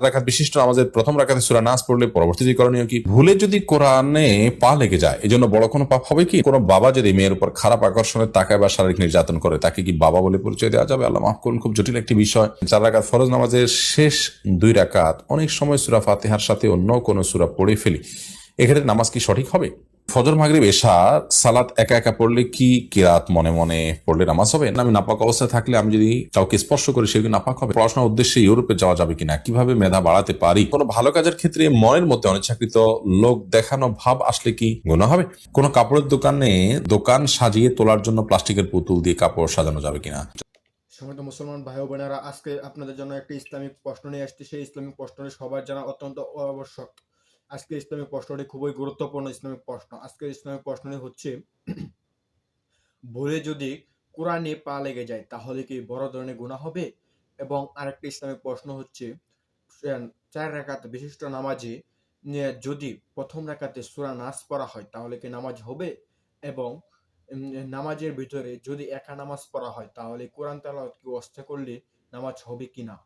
রাকাত বিশিষ্ট নামাজের প্রথম রাকাতে সূরা নাস পড়লে পরবর্তীতে করণীয় কি? ভুলে যদি কোরআনে পা লেগে যায় এজন্য বড় কোনো পাপ হবে কি? কোনো বাবা যদি মেয়ের উপর খারাপ আকর্ষণে তাকায় বা শারীরিক নির্যাতন করে তাকে কি বাবা বলে পরিচয় দেওয়া যাবে? আল্লাহ মাফ করুন, খুব জটিল একটি বিষয়। 4 রাকাত ফরজ নামাজের শেষ 2 রাকাত অনেক সময় সূরা ফাতিহার সাথে অন্য কোনো সূরা পড়ে ফেলি, এক্ষেত্রে নামাজ কি সঠিক হবে? ফজর, মাগরিব, এশা সালাত একা একা পড়লে কি কিরাত মনে মনে পড়লে নামাজ হবে? না আমি নাপাক অবস্থায় থাকলে আমি যদি কাউকে স্পর্শ করি সে কি নাপাক হবে? পড়াশোনার উদ্দেশ্যে ইউরোপে যাওয়া যাবে কিনা? কিভাবে মেধা বাড়াতে পারি? কোনো ভালো কাজের ক্ষেত্রে মনের মধ্যে অনিচ্ছাকৃত লোক দেখানো ভাব আসলে কি গুনাহ হবে? কোনো কাপড়ের দোকান সাজিয়ে তোলার জন্য প্লাস্টিকের পুতুল দিয়ে কাপড় সাজানো যাবে কিনা? সম্মানিত মুসলমান ভাই ও বোনেরা, আজকে আপনাদের জন্য একটি ইসলামিক প্রশ্ন নিয়ে আসছি। সেই ইসলামিক প্রশ্নটি সবার জানা অত্যন্ত আবশ্যক। আজকে ইসলামিক প্রশ্নটি খুবই গুরুত্বপূর্ণ ইসলামিক প্রশ্ন। আজকে ইসলামিক প্রশ্নটি হচ্ছে, ভুলে যদি কোরআনে পা লেগে যায় তাহলে কি বড় ধরনের গুনাহ হবে? এবং আরেকটি ইসলামিক প্রশ্ন হচ্ছে, 4 রাকাত বিশিষ্ট নামাজে যদি প্রথম রাকাতে সূরা নাস পড়া হয় তাহলে কি নামাজ হবে? এবং নামাজের ভিতরে যদি একা নামাজ পড়া হয় তাহলে কোরআন তেলাওয়াত কি ওয়াস্তে করলে নামাজ হবে কিনা?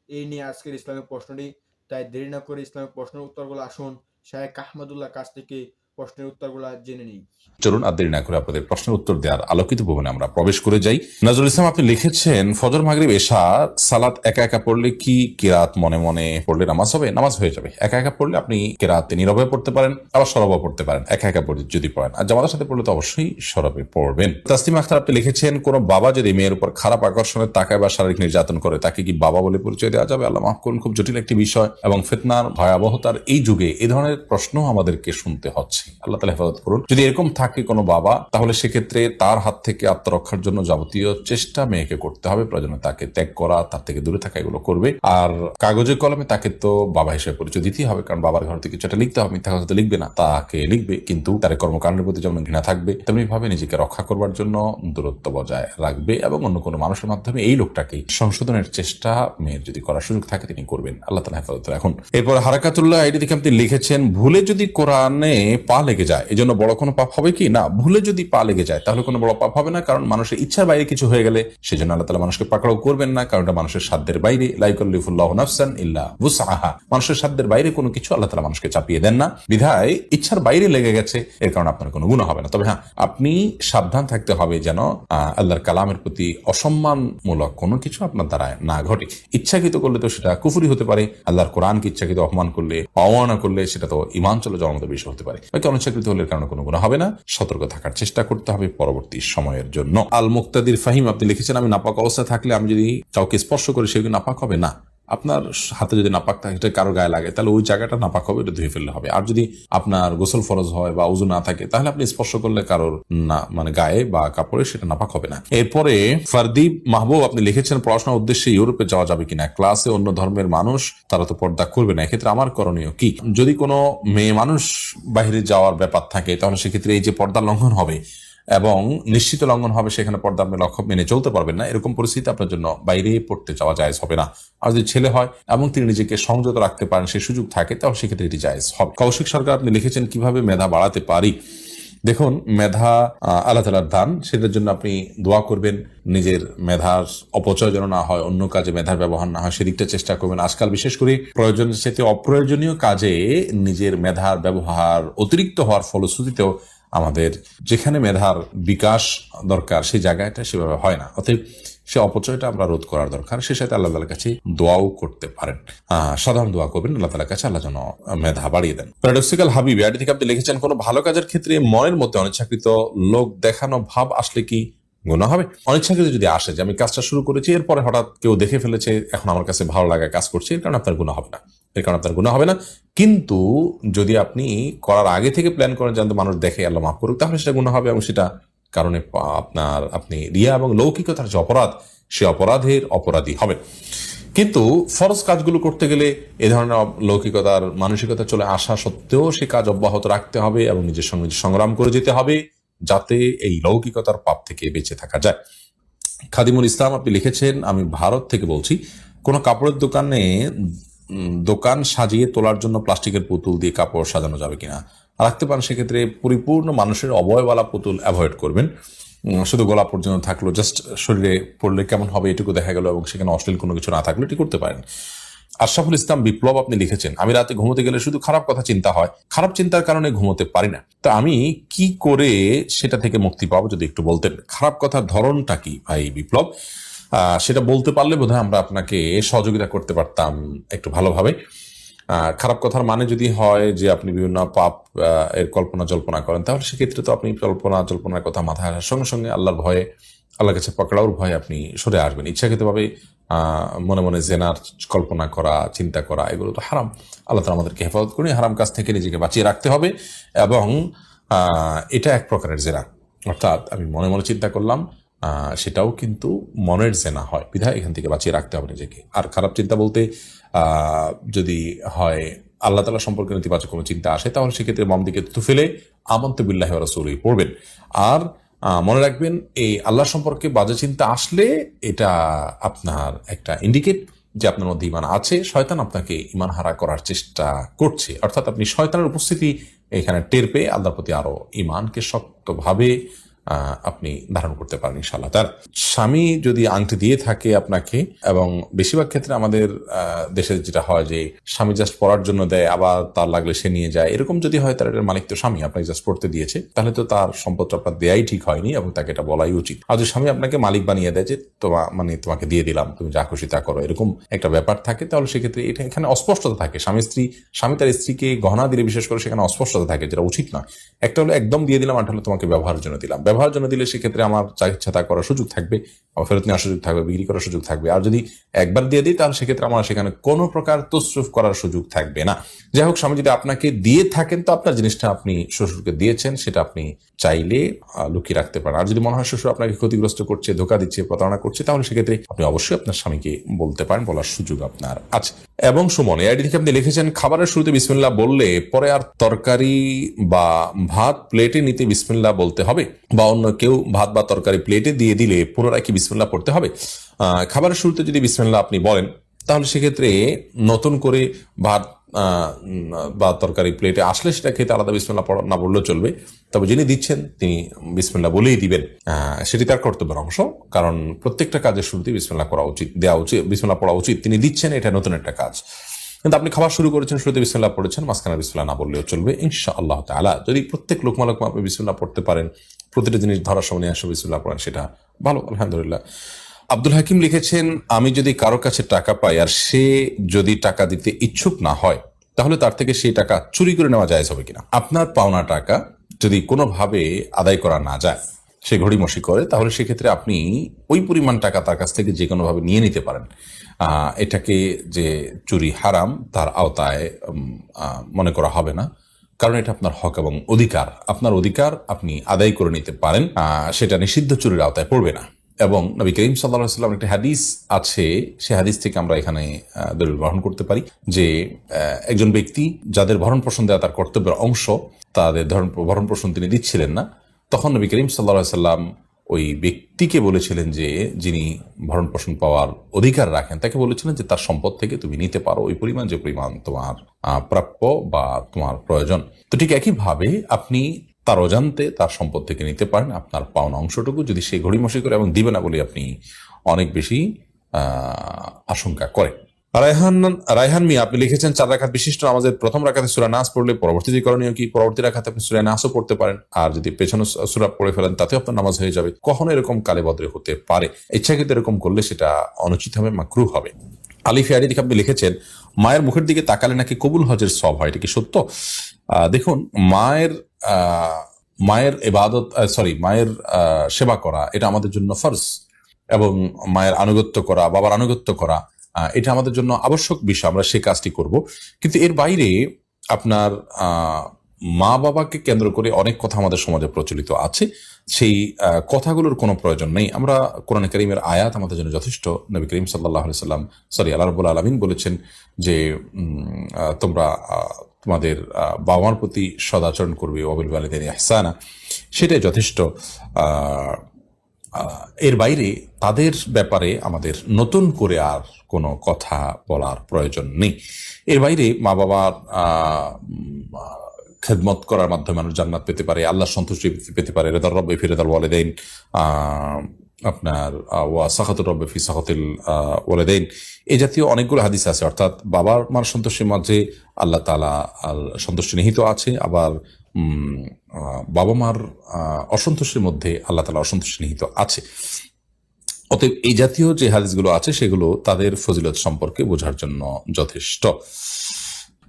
এই নিয়ে আজকের ইসলামিক প্রশ্নটি। তাই দেরি না করে ইসলামিক প্রশ্নের উত্তরগুলো আসুন শায়েখ আহমদুল্লাহ কাছ থেকে প্রশ্নের উত্তরগুলো জেনে নিই। চলুন আর দেরি না করে আপনাদের প্রশ্নের উত্তর দেওয়ার আলোকিত ভবনে আমরা প্রবেশ করে যাই। নজরুল ইসলাম আপনি লিখেছেন, ফজর, মাগরিব, এশা সালাত একা একা পড়লে কি কিরাত মনে মনে পড়লে নামাজ হবে? নামাজ হয়ে যাবে। একা একা পড়লে আপনি কিরাতে নীরবে পড়তে পারেন, আবার সরবে পড়তে পারেন, একা একা পড়ে যদি পড়েন। আর জামাতের সাথে পড়লে তো অবশ্যই সরবে পড়বেন। তাসলিমা আখতার আপনি লিখেছেন, কোন বাবা যদি মেয়ের উপর খারাপ আকর্ষণে তাকায় বা শারীরিক নির্যাতন করে তাকে কি বাবা বলে পরিচয় দেওয়া যাবে? আল্লাহ মাফ করুন, খুব জটিল একটি বিষয় এবং ফিতনার ভয়াবহতার এই যুগে এই ধরনের প্রশ্ন আমাদেরকে শুনতে হচ্ছে। আল্লাহ তাআলা হেফাজত করুন। যদি এরকম থাকে কোনো বাবা, তাহলে সেক্ষেত্রে তার হাত থেকে আত্মরক্ষার জন্য যাবতীয় চেষ্টা মেয়েকে করতে হবে। প্রয়োজনে তাকে ত্যাগ করা, তার থেকে দূরে থাকা, এগুলো করবে। আর কাগজে কলমে তাকে তো বাবা হিসেবে পরিচয় দিতেই হবে, কারণ বাবার ঘর থেকে কিছু একটা লিখতে হবে। মিথ্যা কথা তো লিখবে না, তাকে লিখবে, কিন্তু তার কর্মকাণ্ডের প্রতি যেমন ঘৃণা থাকবে তেমনি ভাবে নিজেকে রক্ষা করবার জন্য দূরত্ব বজায় রাখবে এবং অন্য কোনো মানুষের মাধ্যমে এই লোকটাকে সংশোধনের চেষ্টা মেয়ের যদি করার সুযোগ থাকে তিনি করবেন। আল্লাহ তাআলা হেফাজত রাখুন। এরপর হারাকাতুল্লাহ আইডি থেকে আপনি লিখেছেন, ভুলে যদি কোরআনে পা লেগে যায় এজন্য বড় কোনো পাপ হবে কি? না, ভুলে যদি পা লেগে যায় তাহলে কোনো বড় পাপ হবে না, কারণ মানুষের ইচ্ছার বাইরে কিছু হয়ে গেলে সেজন্য আল্লাহ তাআলা মানুষকে পাকড়াও করবেন না, কারণ এটা মানুষের সাধ্যের বাইরে। লা ইউকাল্লিফুল্লাহু নাফসান ইল্লা উসআহা, মানুষের সাধ্যের বাইরে কোনো কিছু আল্লাহ তাআলা মানুষকে চাপিয়ে দেন না। বিধায় ইচ্ছার বাইরে লেগে গেছে, এর কারণে আপনার কোনো গুনাহ হবে না। তবে হ্যাঁ, আপনি সাবধান থাকতে হবে যেন আল্লাহর কালামের প্রতি অসম্মানমূলক কোনো কিছু আপনার দ্বারা না ঘটে। ইচ্ছাকৃত করলে তো সেটা কুফরি হতে পারে, আল্লাহর কোরআনকে ইচ্ছাকৃত অপমান করলে, অবমাননা করলে সেটা তো ঈমান চলে যাওয়ার মতো বিষয় হতে পারে। বাকি অনিচ্ছাকৃত হলে এর কারণে কোনো গুনাহ হবে না। সতর্ক থাকার চেষ্টা করতে হবে পরবর্তী সময়ের জন্য। আল মুক্তাদির ফাহিম আপনি লিখেছেন, আমি নাপাক অবস্থায় থাকলে আমি যদি কাউকে স্পর্শ করি সে কি নাপাক হবে? না, আপনার হাতে যদি নাপাক থাকে, এটা কারো গায়ে লাগে, তাহলে ওই জায়গাটা নাপাক হবে, এটা ধুয়ে ফেললে হবে। আর যদি আপনার গোসল ফরজ হয় বা ওযু না থাকে, তাহলে আপনি স্পর্শ করলে কারোর না মানে গায়ে বা কাপড়ে সেটা নাপাক হবে না। এরপরে ফারদীপ মাহবুব আপনি লিখেছেন, পড়াশোনার উদ্দেশ্যে ইউরোপে যাওয়া যাবে কিনা? ক্লাসে অন্য ধর্মের মানুষ, তারা তো পর্দা করবে না, এক্ষেত্রে আমার করণীয় কি? যদি কোনো মেয়ে মানুষ বাইরে যাওয়ার ব্যাপার থাকে তাহলে সেক্ষেত্রে এই যে পর্দা লঙ্ঘন হবে এবং নিশ্চিত লঙ্ঘন হবে, সেখানে পর্দা আপনি লক্ষ্য মেনে চলতে পারবেন না, এরকম পরিস্থিতি আপনার জন্য বাইরে পড়তে যাওয়া জায়েজ হবে না। আর যদি ছেলে হয় এবং তিনি নিজেকে সংযত রাখতে পারেন, সেই সুযোগ থাকে, তাহলে সেক্ষেত্রে এটি জায়েজ হবে। কৌশিক সরকার আপনি লিখেছেন, কিভাবে মেধা বাড়াতে পারি? দেখুন, মেধা আল্লাহ তাআলার দান, সেটার জন্য আপনি দোয়া করবেন, নিজের মেধার অপচয় যেন না হয়, অন্য কাজে মেধার ব্যবহার না হয়, সেদিকটা চেষ্টা করবেন। আজকাল বিশেষ করে প্রয়োজনের সাথে অপ্রয়োজনীয় কাজে নিজের মেধার ব্যবহার অতিরিক্ত হওয়ার ফলশ্রুতিতেও আমাদের যেখানে মেধার বিকাশ দরকার সেই জায়গাটা সেভাবে হয় না। অতএব সে অপচয়টা আমরা রোধ করার দরকার। সে সাথে আল্লাহ তাআলার কাছে দোয়াও করতে পারেন, সাধারণ দোয়া করবেন আল্লাহ তাআলার কাছে, আল্লাহ যেন মেধা বাড়িয়ে দেন। প্যারাডক্সিক্যাল হাবিব আইডি থেকে আপনি লিখেছেন, কোনো ভালো কাজের ক্ষেত্রে মনের মধ্যে অনিচ্ছাকৃত লোক দেখানো ভাব আসলে কি গুনাহ হবে? অনিচ্ছাকৃত যদি আসে যে আমি কাজটা শুরু করেছি, এরপরে হঠাৎ কেউ দেখে ফেলেছে, এখন আমার কাছে ভালো লাগায় কাজ করছে, এর কারণে আপনার গুনাহ হবে না, এর কারণে আপনার গুনাহ হবে না। কিন্তু যদি আপনি করার আগে থেকে প্ল্যান করেন যেন মানুষ দেখে, আল্লাহ মাফ করুক, তাহলে সেটা গুনাহ হবে এবং সেটা কারণে আপনি রিয়া এবং লৌকিকতার যে অপরাধ, সে অপরাধের অপরাধী হবেন। কিন্তু ফরজ কাজগুলো করতে গেলে এ ধরনের লৌকিকতার মানসিকতা চলে আসা সত্ত্বেও সে কাজ অব্যাহত রাখতে হবে এবং নিজের সঙ্গে সংগ্রাম করে যেতে হবে, যাতে এই লৌকিকতার পাপ থেকে বেঁচে থাকা যায়। খাদিমুল ইসলাম আপনি লিখেছেন, আমি ভারত থেকে বলছি, কোনো কাপড়ের দোকান সাজিয়ে তোলার জন্য প্লাস্টিকের পুতুল দিয়ে কাপড় সাজানো যাবে কিনা? রাখতে পারেন, সেক্ষেত্রে পরিপূর্ণ মানুষের অবয়বালা পুতুল অ্যাভয়েড করবেন। শুধু গলা পর্যন্ত থাকলো, জাস্ট শরীরে পড়লে কেমন হবে এটুকু দেখা গেল এবং সেখানে অশ্লীল কোনো কিছু না থাকলে এটি করতে পারেন। আশরাফুল ইসলাম বিপ্লব আপনি লিখেছেন, আমি রাতে ঘুমোতে গেলে শুধু খারাপ কথা চিন্তা হয়, খারাপ চিন্তার কারণে ঘুমোতে পারি না, তো আমি কি করে সেটা থেকে মুক্তি পাবো যদি একটু বলতেন। খারাপ কথার ধরনটা কি ভাই বিপ্লব? সেটা বলতে পারলে বোধহয় আমরা আপনাকে সহযোগিতা করতে পারতাম একটু ভালোভাবে। খারাপ কথার মানে যদি হয় যে আপনি বিভিন্ন পাপ এর কল্পনা জল্পনা করেন, তাহলে সেক্ষেত্রে তো আপনি কল্পনা জল্পনার কথা মাথায় আসার সঙ্গে সঙ্গে আল্লাহর ভয়ে, আল্লাহর কাছে পকড়াওর ভয়ে আপনি সরে আসবেন। ইচ্ছাকৃতভাবে মনে মনে জেনার কল্পনা করা, চিন্তা করা, এগুলো তো হারাম। আল্লাহ তাআলা আমাদেরকে হেফাজত করে হারাম কাজ থেকে নিজেকে বাঁচিয়ে রাখতে হবে। এবং এটা এক প্রকারের জেনা, অর্থাৎ আমি মনে মনে চিন্তা করলাম, সেটাও কিন্তু মনের জেনা হয়, বিধায় এখান থেকে বাঁচিয়ে রাখতে হবে নিজেকে। আর খারাপ চিন্তা বলতে যদি হয় আল্লাহ তাআলা সম্পর্কে নেতিবাচক কোনো চিন্তা আসে, তাহলে সেক্ষেত্রে বাম দিকে থুতু ফেলে আমানতু বিল্লাহি ওয়া রাসূলিহি পড়বেন। আর মনে রাখবেন, এই আল্লাহ সম্পর্কে বাজে চিন্তা আসলে এটা আপনার একটা ইন্ডিকেট যে আপনার মধ্যে ঈমান আছে, শয়তান আপনাকে ঈমান হারা করার চেষ্টা করছে। অর্থাৎ আপনি শয়তানের উপস্থিতি এখানে টের পেয়ে আল্লাহর প্রতি আরো ঈমানকে শক্তভাবে আপনি ধারণ করতে পারেন ইনশাআল্লাহ। তার স্বামী যদি আংটি দিয়ে থাকে আপনাকে, এবং বেশিরভাগ ক্ষেত্রে আমাদের দেশে যেটা হয় যে স্বামী জাস্ট পড়ার জন্য দেয়, আবার তার লাগলে সে নিয়ে যায়, এরকম যদি হয় তার এটার মালিক তো স্বামী, আপনাকে জাস্ট পড়তে দিয়েছে, তাহলে তো তার সম্পদটা আপনার দেয়াই ঠিক হয়নি এবং তাকে এটা বলাই উচিত। আর যদি স্বামী আপনাকে মালিক বানিয়ে দেয় যে তোমাকে দিয়ে দিলাম, তুমি যা খুশি তা করো, এরকম একটা ব্যাপার থাকে, তাহলে সেক্ষেত্রে এটা এখানে অস্পষ্টতা থাকে। স্বামী তার স্ত্রীকে গহনা দিলে বিশেষ করে সেখানে অস্পষ্টতা থাকে, যেটা উচিত নয়। একটা হলো একদম দিয়ে দিলাম, আর হলো তোমাকে ব্যবহারের জন্য দিলাম। ব্যবহারের জন্য দিলে সেক্ষেত্রে আমার যা ইচ্ছা তা করার সুযোগ থাকবে, আমার ফেরত নেওয়ার সুযোগ থাকবে, বিক্রি করার সুযোগ থাকবে। আর যদি একবার দিয়ে দিই, তাহলে সেক্ষেত্রে আমার সেখানে কোনো প্রকার তসরুফ করার সুযোগ থাকবে না। যাই হোক, স্বামী যদি আপনাকে দিয়ে থাকেন, তো আপনার জিনিসটা আপনি শ্বশুরকে দিয়েছেন, সেটা আপনি চাইলে লুকিয়ে রাখতে পারেন। আর যদি মনে হয় শ্বশুর আপনাকে ক্ষতিগ্রস্ত করছে, ধোঁকা দিচ্ছে, প্রতারণা করছে, তাহলে সেক্ষেত্রে আপনি অবশ্যই আপনার স্বামীকে বলতে পারেন, বলার সুযোগ আপনার আছে। এবং সুমন আইডি থেকে আপনি লিখেছেন, খাবারের শুরুতে বিসমিল্লাহ বললে পরে আর তরকারি বা ভাত প্লেটে নিতে বিসমিল্লাহ বলতে হবে, বা অন্য কেউ ভাত বা তরকারি প্লেটে দিয়ে দিলে পুনরায় কি বিসমিল্লাহ পড়তে হবে? খাবারের শুরুতে যদি বিসমিল্লাহ আপনি বলেন, তাহলে সেক্ষেত্রে নতুন করে ভাত বা তরকারি প্লেটে আসলে সেটা খেতে আলাদা বিসমিল্লাহ না বললেও চলবে। তবে যিনি দিচ্ছেন তিনি বিসমিল্লাহ বলেই দিবেন, সেটি তার কর্তব্যের অংশ। কারণ প্রত্যেকটা কাজের শুরুতে বিসমিল্লাহ করা উচিত, দেওয়া উচিত, বিসমিল্লাহ পড়া উচিত। তিনি দিচ্ছেন, এটা নতুন একটা কাজ। কিন্তু আপনি খাবার শুরু করেছেন, শুরুতে বিসমিল্লাহ পড়েছেন, মাঝখানে বিসমিল্লাহ না বললেও চলবে ইনশাআল্লাহ তাআলা। যদি প্রত্যেক লোকমা আপনি বিসমিল্লাহ পড়তে পারেন, প্রতিটা জিনিস ধরার সময় নিয়ে আসে বিসমিল্লাহ পড়েন, সেটা ভালো, আলহামদুলিল্লাহ। আব্দুল হাকিম লিখেছেন, আমি যদি কারো কাছে টাকা পাই আর সে যদি টাকা দিতে ইচ্ছুক না হয়, তাহলে তার থেকে সেই টাকা চুরি করে নেওয়া জায়েজ হবে কিনা? আপনার পাওনা টাকা যদি কোনোভাবে আদায় করা না যায়, সে ঘড়িমসি করে, তাহলে সেক্ষেত্রে আপনি ওই পরিমাণ টাকা তার কাছ থেকে যে কোনোভাবে নিয়ে নিতে পারেন। এটাকে যে চুরি হারাম তার আওতায় মনে করা হবে না, কারণ এটা আপনার হক এবং অধিকার। আপনার অধিকার আপনি আদায় করে নিতে পারেন, সেটা নিষিদ্ধ চুরির আওতায় পড়বে না। এবং নবী করিম সাল্লাল্লাহু আলাইহি ওয়াসাল্লাম একটা হাদিস আছে, সে হাদিস থেকে আমরা এখানে দলিল গ্রহণ করতে পারি যে একজন ব্যক্তি যাদের ভরণ পোষণ দেওয়া তার কর্তব্যের অংশ, তাদের ভরণ পোষণ তিনি দিচ্ছিলেন না, তখন নবী করিম সাল্লাল্লাহু আলাইহি ওয়াসাল্লাম ওই ব্যক্তিকে বলেছিলেন যে, যিনি ভরণ পোষণ পাওয়ার অধিকার রাখেন, তাকে বলেছিলেন যে তার সম্পদ থেকে তুমি নিতে পারো ওই পরিমাণ, যে পরিমাণ তোমার প্রাপ্য বা তোমার প্রয়োজন। তো ঠিক একইভাবে আপনি তার অজান্তে তার সম্পদ থেকে নিতে পারেন আপনার পাওনা অংশটুকু, যদি সে ঘড়িমসি করে এবং দিবে না বলে আপনি অনেক বেশি আশঙ্কা করেন। রায়হান মিয়া আপনি লিখেছেন, 4 রাকাত বিশিষ্ট নামাজের প্রথম রাকাতে সূরা নাস পড়লে পরবর্তীতে করণীয় কি? পরবর্তী রাকাতে আপনি সূরা নাসও পড়তে পারেন, আর যদি পেছনে সূরা পড়ে ফেলেন তাতেও আপনার নামাজ হয়ে যাবে। কখনো এরকম কালে বদরে হতে পারে, ইচ্ছাকৃত এরকম করলে সেটা অনুচিত হবে, মাকরুহ হবে। আলী ফিয়ারি দিকে আপনি লিখেছেন, মায়ের মুখের দিকে তাকালে নাকি কবুল হজের সওয়াব হয়, এটা কি সত্য? দেখুন, মায়ের ইবাদত, মায়ের সেবা করা এটা আমাদের জন্য ফরজ, এবং মায়ের আনুগত্য করা, বাবার আনুগত্য করা, এটা আমাদের জন্য আবশ্যক বিষয়, আমরা সেই কাজটি করব। কিন্তু এর বাইরে আপনার মা বাবাকে কেন্দ্র করে অনেক কথা আমাদের সমাজে প্রচলিত আছে, সেই কথাগুলোর কোনো প্রয়োজন নেই। আমরা কোরআন কারীমের আয়াত আমাদের জন্য যথেষ্ট। নবী করিম সাল্লাল্লাহু আলাইহি ওয়াসাল্লাম আল্লাহ রাব্বুল আলামিন বলেছেন যে তোমরা তোমাদের বাবা মার প্রতি সদাচরণ করবে, ওয়াবিল ওয়ালিদাইনি ইহসানা, সেটাই যথেষ্ট। এর বাইরে তাদের ব্যাপারে আমাদের নতুন করে আর কোনো কথা বলার প্রয়োজন নেই। এর বাইরে মা বাবার খেদমত করার মাধ্যমে মানুষ জান্নাত পেতে পারে, আল্লাহর সন্তুষ্টি পেতে পারে, রেদার রব্বি ফি রেদাল ওয়ালিদাইন, আপনার ওয়া সাখাতুর রব্বে ফি সাখাতিল ওয়ালিদাইন, এই জাতীয় অনেকগুলো হাদিস আছে। অর্থাৎ বাবার মার সন্তুষ্টির মাঝে আল্লাহ তাআলা সন্তুষ্টি নিহিত আছে, আবার বাবা মার অসন্তুষ্টির মধ্যে আল্লাহ তাআলা অসন্তুষ্টি নিহিত আছে। অতএব এই জাতীয় যে হাদিসগুলো আছে সেগুলো তাদের ফজিলত সম্পর্কে বোঝার জন্য যথেষ্ট।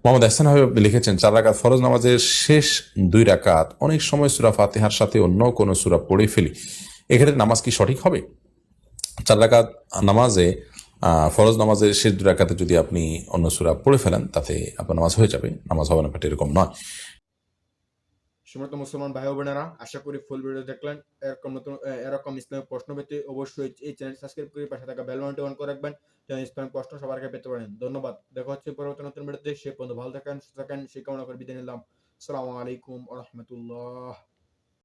মোহাম্মদ এহসান হাবিব আপনি লিখেছেন, 4 রাকাত ফরজ নামাজের শেষ 2 রাকাত অনেক সময় সূরা ফাতিহার সাথে অন্য কোনো সূরা পড়ে ফেলি, এক্ষেত্রে নামাজ কি সঠিক হবে? 4 রাকাত নামাজে ফরজ নামাজের শেষ 2 রাকাতে যদি আপনি অন্য সূরা পড়ে ফেলেন তাতে আপনার নামাজ হয়ে যাবে, নামাজ হবে না, ব্যাপারটা এরকম নয়। সম্মানিত মুসলমান ভাই ও বোনেরা, আশা করি ফুল ভিডিও দেখলেন। এরকম ইসলামিক প্রশ্ন পেতে অবশ্যই এই চ্যানেল সাবস্ক্রাইব করে পাশে থাকা বেল বাটনটি অন করে রাখবেন, যেন ইসলামিক প্রশ্ন সবার আগে পেতে পারেন। ধন্যবাদ। দেখা হচ্ছে পরবর্তী নতুন ভিডিওতে। সে পর্যন্ত ভালো থাকেন, সুস্থ থাকেন, সেই কামনা করে বিদায় নিলাম। আসসালামু আলাইকুম ওয়া রাহমাতুল্লাহ।